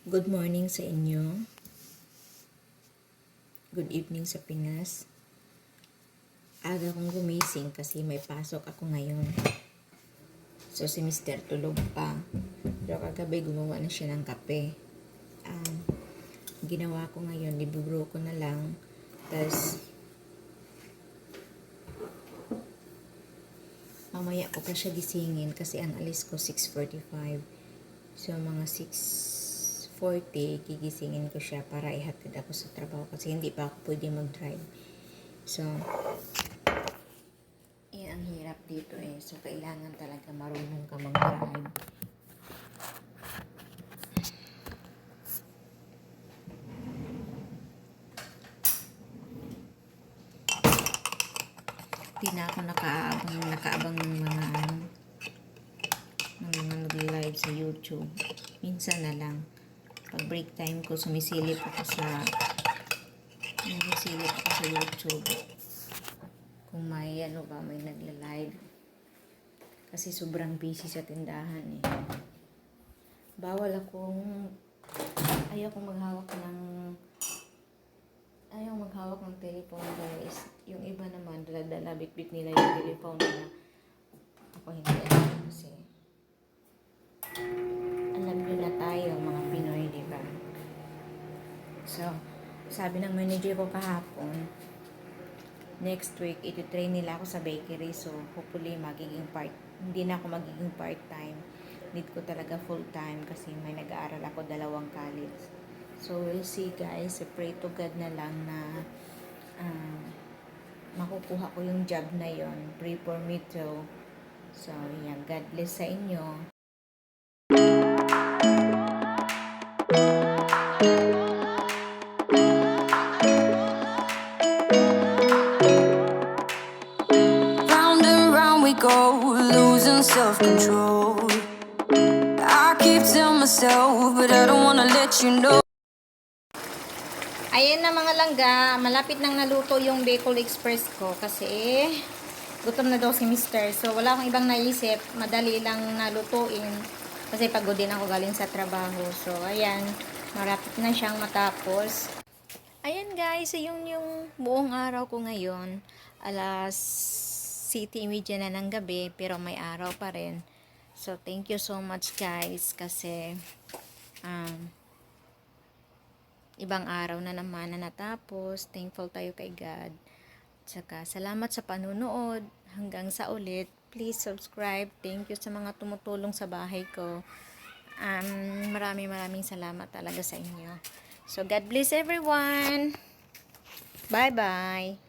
Good morning sa inyo. Good evening sa Pinas. Aga kong gumising kasi may pasok ako ngayon. So si Mr. tulog pa. Pero kagabi gumawa na siya ng kape. Ginawa ko ngayon, ibubro ko na lang. Tapos mamaya ko pa siya gisingin kasi ang alis ko 6:45. So mga 6:40 gigisingin ko siya para ihatid ako sa trabaho kasi hindi pa ako pwede mag-drive. So ang hirap dito eh. So kailangan talaga marunong ka mag-drive. Hindi na ako nakaabang ng mga nag-live sa YouTube. Minsan na lang. Pag break time ko, sumisilip ako sa YouTube. Kung may may nagla-live. Kasi sobrang busy sa tindahan eh. Ayaw maghawak ng telephone guys. Yung iba naman, dala-dala, bit-bit nila yung telephone nila. Ako hindi kasi alam nyo na tayo mga Pinoy, diba? So, sabi ng manager ko kahapon, next week, iti-train nila ako sa bakery. So, hopefully, hindi na ako magiging part-time. Need ko talaga full-time kasi may nag-aaral ako 2 college. So, we'll see guys. Pray to God na lang na makukuha ko yung job na yon. Pray for me too. So, yan. God bless sa inyo. Go losing self-control. I keep telling myself, but I don't wanna let you know. Ayan na mga langga, malapit nang naluto yung Bicol Express ko kasi gutom na daw si Mister. So wala akong ibang naisip, madali lang nalutuin kasi pagod din ako galing sa trabaho. So ayan, malapit na siyang matapos. Ayan guys, yung buong araw ko ngayon, alas 7:30 na ng gabi, pero may araw pa rin. So, thank you so much guys, kasi ibang araw na naman na natapos. Thankful tayo kay God. Tsaka, salamat sa panunood. Hanggang sa ulit. Please subscribe. Thank you sa mga tumutulong sa bahay ko. Maraming salamat talaga sa inyo. So, God bless everyone. Bye-bye.